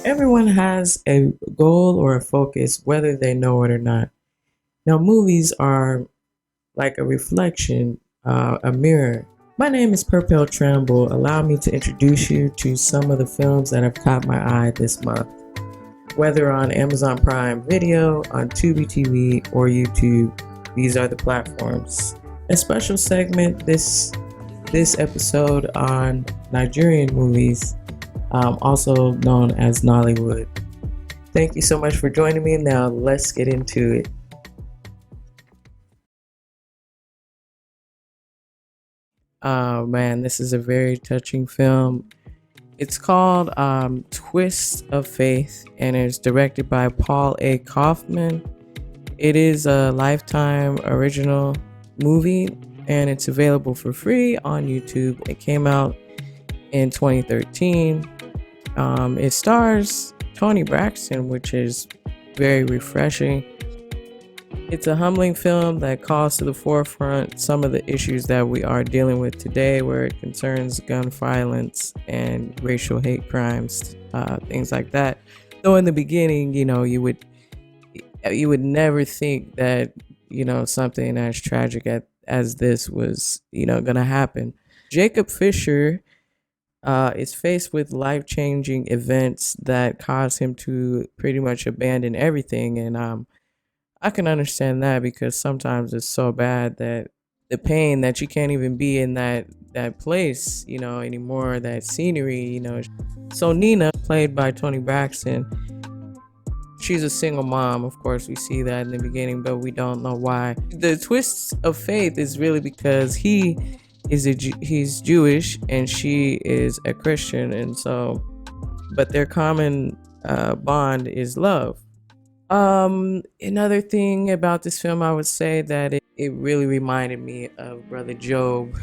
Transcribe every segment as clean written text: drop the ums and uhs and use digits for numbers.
Everyone has a goal or a focus, whether they know it or not. Now, movies are like a reflection, a mirror. My name is Purpell Tramble. Allow me to introduce you to some of the films that have caught my eye this month. Whether on Amazon Prime Video, on Tubi TV, or YouTube, these are the platforms. A special segment this episode on Nigerian movies, also known as Nollywood. Thank you so much for joining me. Now let's get into it. Oh man, this is a very touching film. It's called Twist of Faith, and it's directed by Paul A. Kaufman. It is a Lifetime original movie, and it's available for free on YouTube. It came out in 2013. It stars Toni Braxton, which is very refreshing. It's a humbling film that calls to the forefront some of the issues that we are dealing with today, where it concerns gun violence and racial hate crimes, things like that. Though in the beginning, you would never think that, something as tragic as this was, going to happen. Jacob Fisher is faced with life-changing events that cause him to pretty much abandon everything, and I can understand that, because sometimes it's so bad that the pain that you can't even be in that place, anymore, that scenery, So Nina, played by Toni Braxton, she's a single mom. Of course, we see that in the beginning, but we don't know why. The twist of faith is really because he's Jewish and she is a Christian, and so, but their common bond is love. Another thing about this film, I would say that it really reminded me of Brother Job.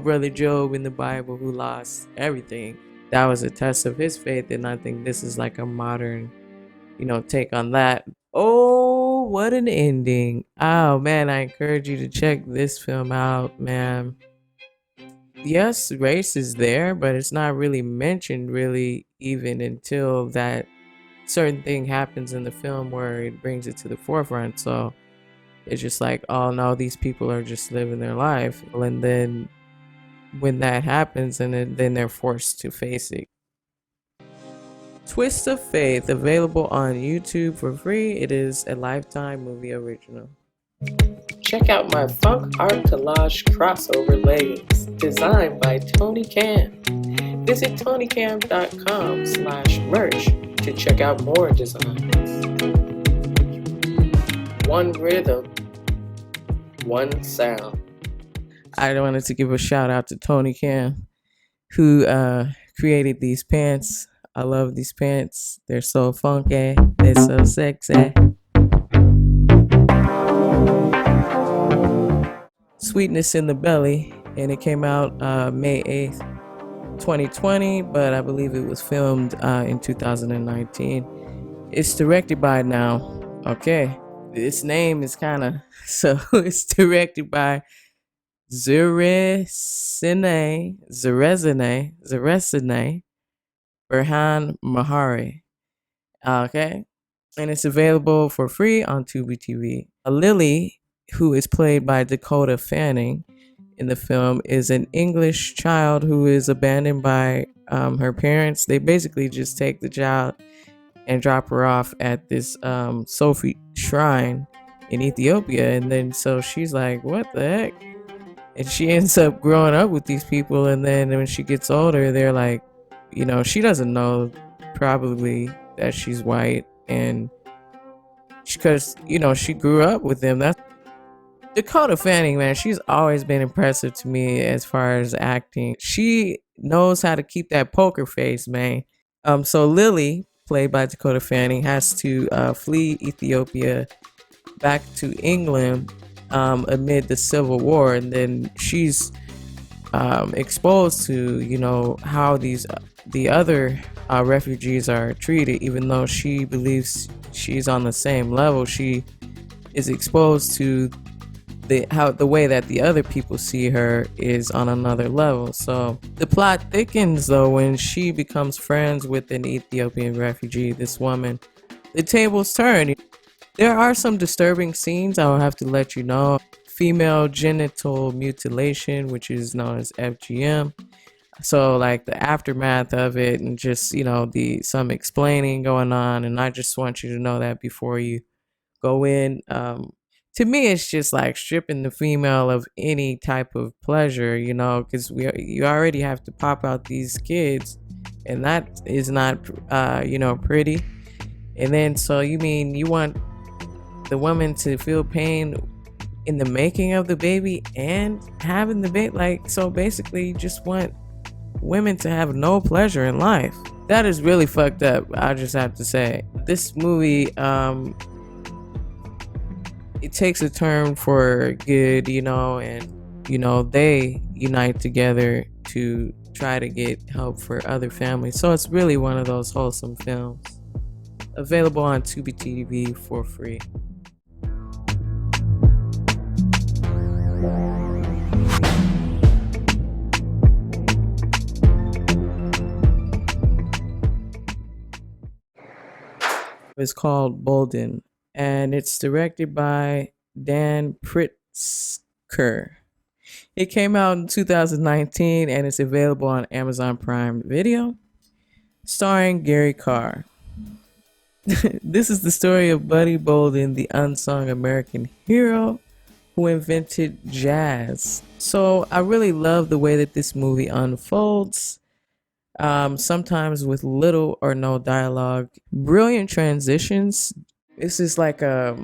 Brother Job in the Bible, who lost everything. That was a test of his faith, and I think this is like a modern, take on that. Oh, what an ending. Oh man, I encourage you to check this film out, man. Yes, race is there, but it's not really mentioned really even until that certain thing happens in the film where it brings it to the forefront. So it's just like, oh no, these people are just living their life, and then when that happens, and then they're forced to face it. Twist of Faith, available on YouTube for free. It is a Lifetime movie original. Check out my Funk Art Collage crossover leggings, designed by Tony Cam. Visit tonycam.com/merch to check out more designs. One rhythm, one sound. I wanted to give a shout out to Tony Cam, who created these pants. I love these pants. They're so funky. They're so sexy. Sweetness in the Belly, and it came out May 8th, 2020, but I believe it was filmed in 2019. It's directed by its name is kind of, so it's directed by Zerezene Berhan Mahari. Okay, and it's available for free on Tubi TV. Lily, who is played by Dakota Fanning in the film, is an English child who is abandoned by her parents. They basically just take the child and drop her off at this Sophie shrine in Ethiopia, and then so she's like, what the heck? And she ends up growing up with these people, and then when she gets older, they're like, she doesn't know probably that she's white, and because she grew up with them. That's Dakota Fanning, man. She's always been impressive to me as far as acting. She knows how to keep that poker face, man. So Lily, played by Dakota Fanning, has to flee Ethiopia back to England amid the Civil War, and then she's exposed to how the other refugees are treated. Even though she believes she's on the same level, she is exposed to the way that the other people see her is on another level. So the plot thickens though when she becomes friends with an Ethiopian refugee, this woman. The tables turn. There are some disturbing scenes, I'll have to let you know. Female genital mutilation, which is known as FGM. So like the aftermath of it, and just, the some explaining going on, and I just want you to know that before you go in. To me, it's just like stripping the female of any type of pleasure, because you already have to pop out these kids, and that is not, pretty. And then, so you mean you want the woman to feel pain in the making of the baby and having the baby? Like, so basically, you just want women to have no pleasure in life. That is really fucked up, I just have to say. This movie, it takes a turn for good, and they unite together to try to get help for other families. So it's really one of those wholesome films. Available on Tubi TV for free. It's called Bolden, and it's directed by Dan Pritzker. It came out in 2019 and it's available on Amazon Prime Video, starring Gary Carr. This is the story of Buddy Bolden, the unsung American hero who invented jazz. So I really love the way that this movie unfolds. Sometimes with little or no dialogue, brilliant transitions. This is like a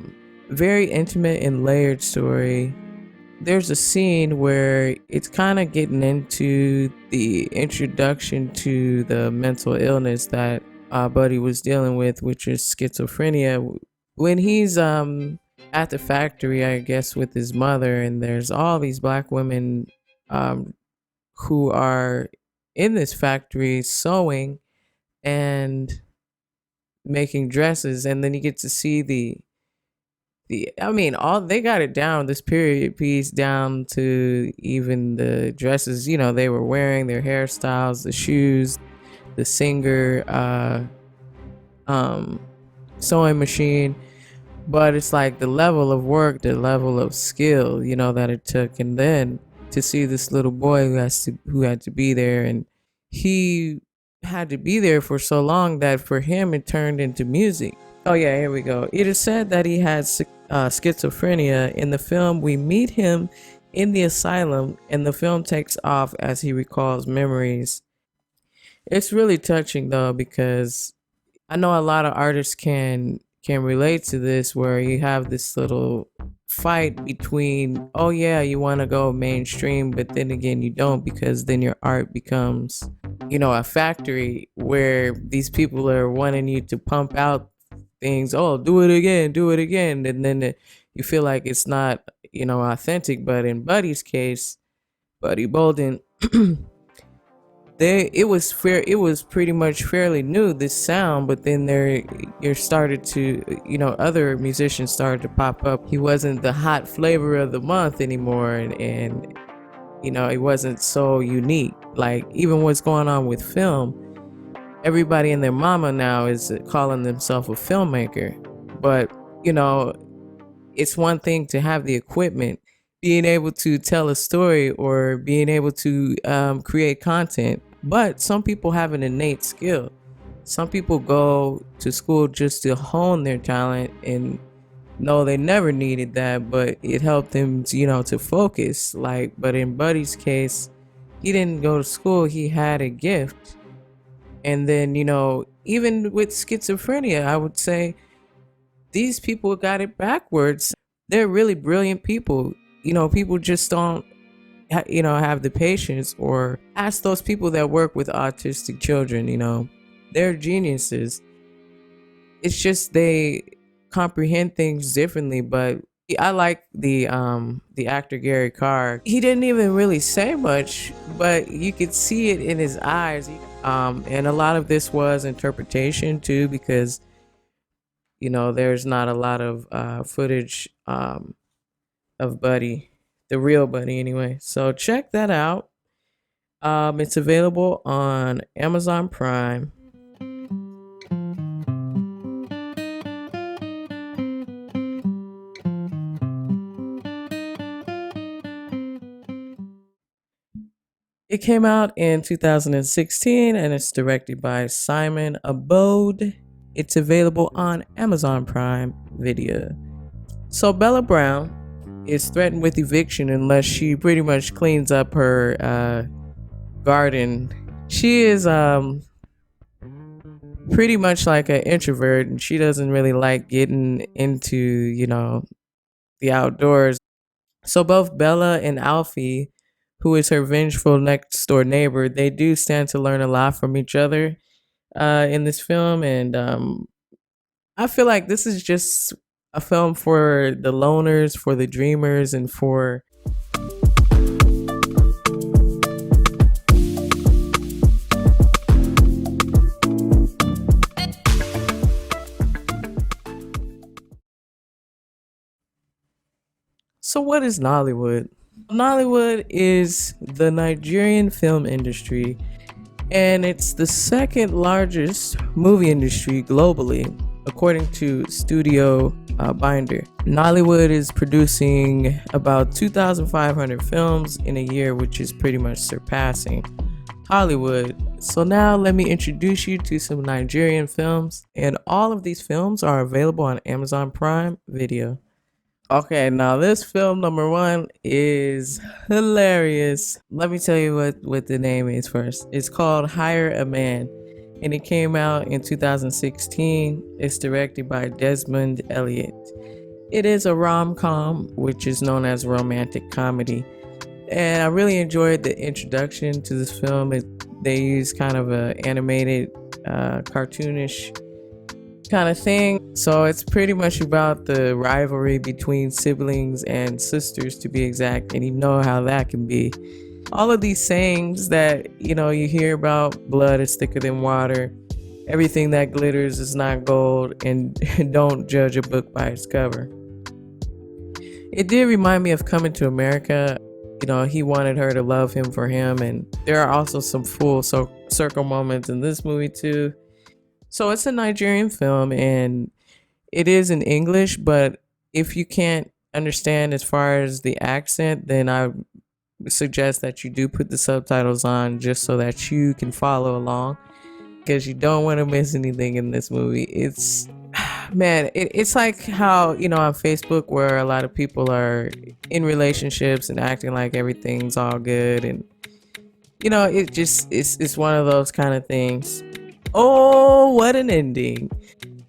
very intimate and layered story. There's a scene where it's kind of getting into the introduction to the mental illness that Buddy was dealing with, which is schizophrenia. When he's at the factory, I guess, with his mother, and there's all these black women who are in this factory sewing and making dresses, and then you get to see the all they got it down, this period piece, down to even the dresses they were wearing, their hairstyles, the shoes, the singer sewing machine. But it's like the level of work, the level of skill that it took, and then to see this little boy who had to be there, and he had to be there for so long that for him it turned into music. Oh yeah, here we go. It is said that he had schizophrenia. In the film, we meet him in the asylum, and the film takes off as he recalls memories. It's really touching though, because I know a lot of artists can relate to this, where you have this little fight between, oh yeah, you want to go mainstream, but then again you don't, because then your art becomes a factory where these people are wanting you to pump out things. Oh, do it again, and then you feel like it's not authentic. But in Buddy's case, Buddy Bolden, it was pretty much fairly new, this sound, but then you started to other musicians started to pop up. He wasn't the hot flavor of the month anymore, and it wasn't so unique. Like, even what's going on with film, everybody and their mama now is calling themselves a filmmaker. But it's one thing to have the equipment, being able to tell a story, or being able to create content. But some people have an innate skill. Some people go to school just to hone their talent, and no, they never needed that, but it helped them to focus. But in Buddy's case, he didn't go to school, he had a gift. And then even with schizophrenia, I would say these people got it backwards. They're really brilliant people. People just don't have the patience, or ask those people that work with autistic children. They're geniuses. It's just they comprehend things differently. But I like the actor Gary Carr. He didn't even really say much, but you could see it in his eyes. And a lot of this was interpretation too, because there's not a lot of footage of Buddy, the real Buddy anyway. So check that out. It's available on Amazon Prime. It came out in 2016 and it's directed by Simon Abode. It's available on Amazon Prime Video. So Bella Brown is threatened with eviction unless she pretty much cleans up her garden. She is pretty much like an introvert, and she doesn't really like getting into, the outdoors. So both Bella and Alfie, who is her vengeful next door neighbor, they do stand to learn a lot from each other in this film. And I feel like this is just a film for the loners, for the dreamers, and for So what is Nollywood? Nollywood is the Nigerian film industry, and it's the second largest movie industry globally, according to Studio Binder. Nollywood is producing about 2,500 films in a year, which is pretty much surpassing Hollywood. So now let me introduce you to some Nigerian films, and all of these films are available on Amazon Prime Video. Okay, now this film number one is hilarious. Let me tell you what the name is first. It's called Hire a Man, and it came out in 2016. It's directed by Desmond Elliott. It is a rom-com, which is known as romantic comedy. And I really enjoyed the introduction to this film. They use kind of a animated, cartoonish kind of thing. So it's pretty much about the rivalry between siblings and sisters, to be exact, and you know how that can be. All of these sayings that you hear about: blood is thicker than water, everything that glitters is not gold, and don't judge a book by its cover. It did remind me of Coming to America. He wanted her to love him for him, and there are also some full circle moments in this movie too. So it's a Nigerian film, and it is in English, but if you can't understand as far as the accent, then I suggest that you do put the subtitles on just so that you can follow along, because you don't want to miss anything in this movie. It's it's like how on Facebook, where a lot of people are in relationships and acting like everything's all good, and it's one of those kind of things. Oh, what an ending.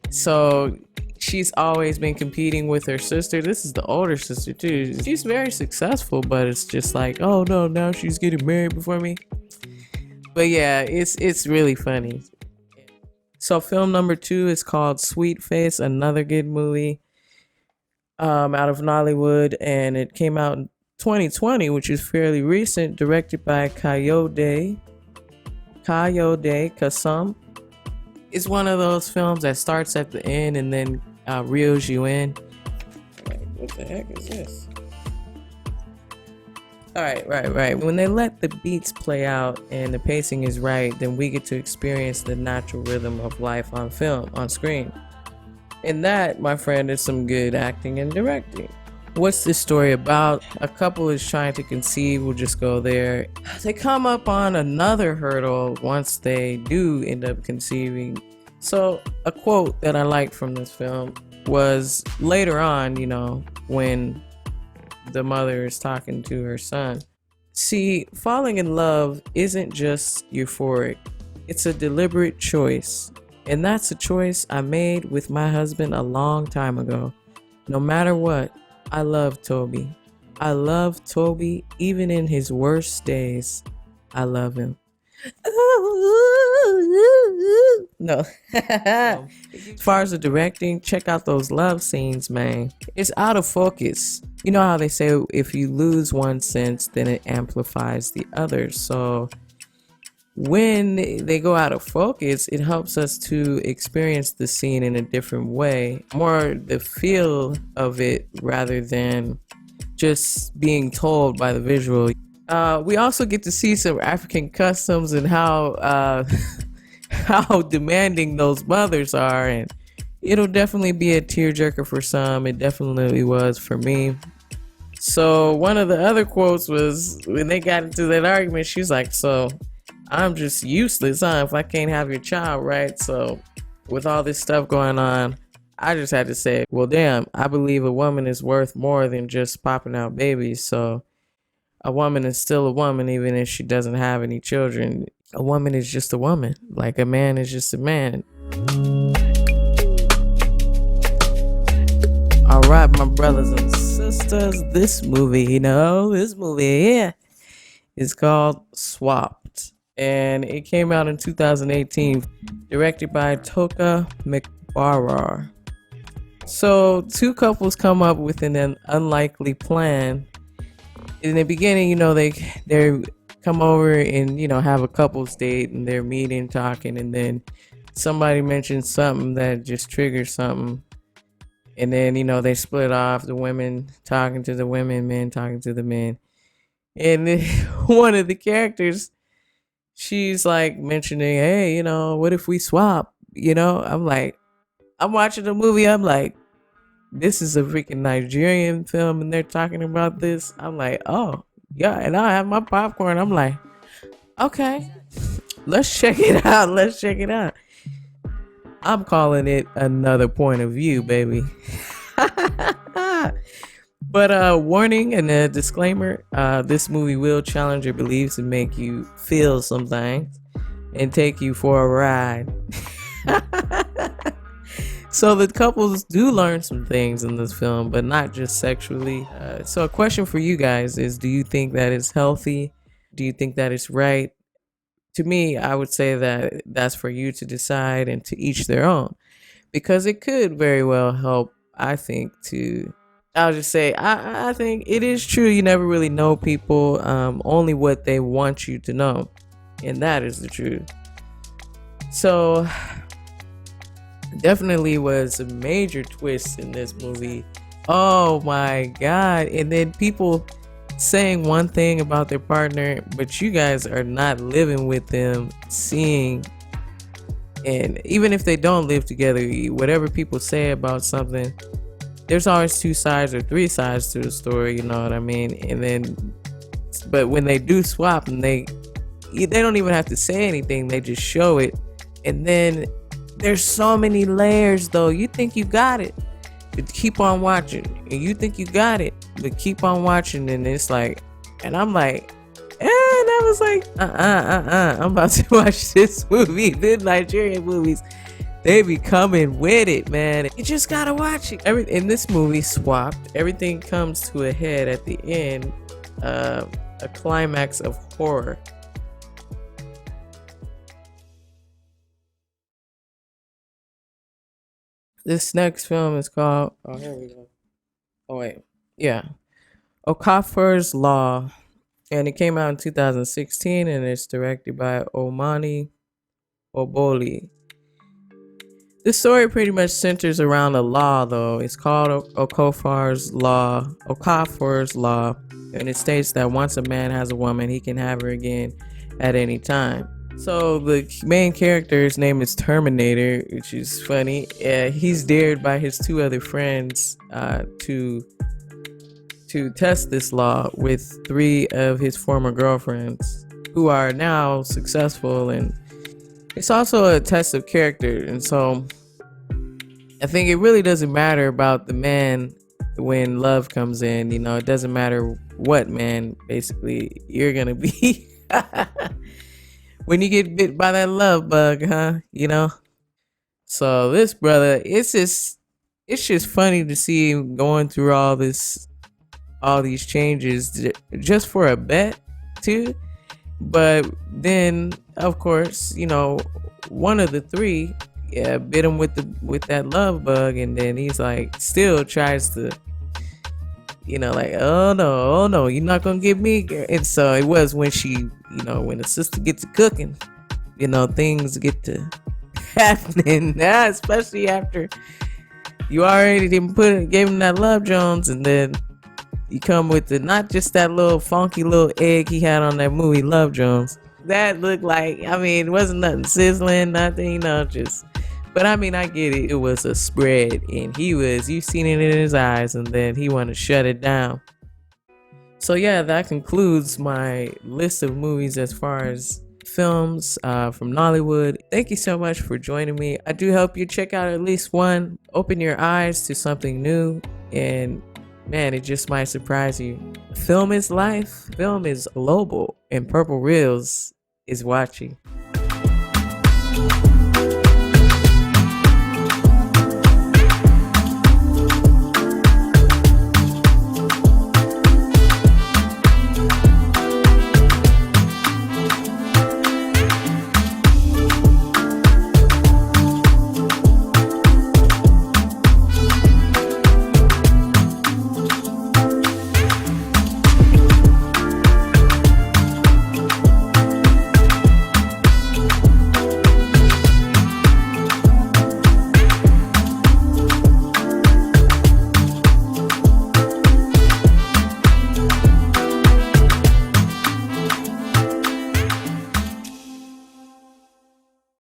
So she's always been competing with her sister. This is the older sister too. She's very successful, but it's just like, oh no, now she's getting married before me. But yeah, it's really funny. So film number two is called Sweet Face, another good movie out of Nollywood, and it came out in 2020, which is fairly recent, directed by Kayode Kasam. It's one of those films that starts at the end and then reels you in. What the heck is this? Right. When they let the beats play out and the pacing is right, then we get to experience the natural rhythm of life on film, on screen. And that, my friend, is some good acting and directing. What's this story about? A couple is trying to conceive. We'll just go there. They come up on another hurdle once they do end up conceiving. So a quote that I liked from this film was later on, when the mother is talking to her son. See, falling in love isn't just euphoric. It's a deliberate choice. And that's a choice I made with my husband a long time ago. No matter what, I love Toby. I love Toby even in his worst days. I love him. No. As far as the directing, check out those love scenes, man. It's out of focus. You know how they say if you lose one sense, then it amplifies the other. So when they go out of focus, it helps us to experience the scene in a different way, more the feel of it rather than just being told by the visual. We also get to see some African customs and how how demanding those mothers are, and it'll definitely be a tearjerker for some. It definitely was for me. So one of the other quotes was when they got into that argument, she was like, "So I'm just useless, huh? If I can't have your child, right?" So with all this stuff going on, I just had to say, well, damn, I believe a woman is worth more than just popping out babies. So a woman is still a woman, even if she doesn't have any children. A woman is just a woman, like a man is just a man. All right, my brothers and sisters, this movie here is called Swapped, and it came out in 2018, directed by Toka McBarrar. So two couples come up with an unlikely plan. In the beginning, they come over and have a couples date, and they're meeting, talking, and then somebody mentions something that just triggers something. And then, they split off, the women talking to the women, men talking to the men. And then one of the characters, she's like mentioning, hey, what if we swap? I'm like, I'm watching the movie. I'm like, this is a freaking Nigerian film and they're talking about this. I'm like, oh, yeah. And I have my popcorn. I'm like, okay, let's check it out. Let's check it out. I'm calling it another point of view, baby. But warning and a disclaimer, this movie will challenge your beliefs and make you feel some things and take you for a ride. So the couples do learn some things in this film, but not just sexually. So a question for you guys is, do you think that is healthy? Do you think that is right? To me, I would say that that's for you to decide and to each their own, because it could very well help, I think, I'll just say, I think it is true. You never really know people, only what they want you to know. And that is the truth. So definitely was a major twist in this movie. Oh my God. And then people saying one thing about their partner, but you guys are not living with them, seeing, and even if they don't live together, whatever people say about something, there's always two sides or three sides to the story, you know what I mean? And then, but when they do swap, and they don't even have to say anything, they just show it. And then there's so many layers, though. You think you got it, but keep on watching, and you think you got it, but keep on watching, and it's like, and I'm like, and I was like, I'm about to watch this movie. The Nigerian movies, they be coming with it, man. You just gotta watch it. In this movie, Swapped, everything comes to a head at the end, a climax of horror. This next film is called, oh, here we go. Oh, wait. Yeah. Okafor's Law. And it came out in 2016, and it's directed by Omani Oboli. This story pretty much centers around a law, though. It's called Okafor's Law. Okafor's Law. And it states that once a man has a woman, he can have her again at any time. So the main character's name is Terminator, which is funny. He's dared by his two other friends to test this law with three of his former girlfriends, who are now successful. And it's also a test of character. And so I think it really doesn't matter about the man when love comes in. It doesn't matter what man, basically, you're gonna be. When you get bit by that love bug, huh? So this brother, it's just funny to see him going through all these changes just for a bet too. But then, of course, one of the three, bit him with that love bug, and then he's like, still tries to, like, oh no, you're not gonna get me, girl. And so it was when she, when the sister gets to cooking, things get to happening now, especially after you already didn't gave him that Love Jones, and then you come with not just that little funky little egg he had on that movie Love Jones. That looked like, it wasn't nothing sizzling, nothing, just. But I get it. It was a spread, and you seen it in his eyes, and then he wanted to shut it down. So yeah, that concludes my list of movies as far as films from Nollywood. Thank you so much for joining me. I do hope you check out at least one, open your eyes to something new, and man, it just might surprise you. Film is life, film is global, and Purple Reels is watching.